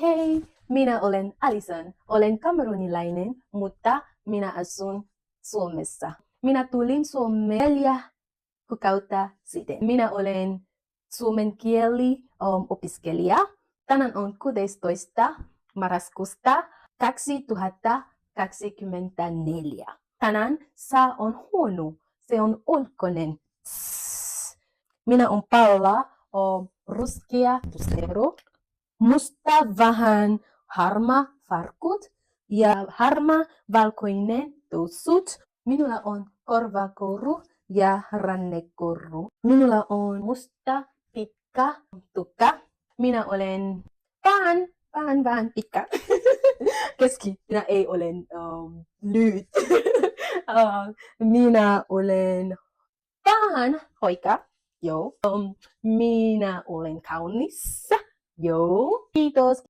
Hei, minä olen Alison. Olen kamerunilainen, mutta minä asun Suomessa. Minä tulin Suomeen 4 kuukautta sitten. Minä olen suomen kieli opiskelija. Tänään on 16. marraskuuta 2024. Tänään sää on huono. Se on ulkoinen. Minä on Paula, ruskea pusero, musta vähän harma farkut ja harma valkoinen tossut. Minulla on korvakoru ja rannekoru. Minulla on musta pitkä tukka. Minä olen vähän pitkä. Minä ei ole lyhyt. Minä olen vähän hoika. Joo. Minä olen kaunis. Joo. Kiitos.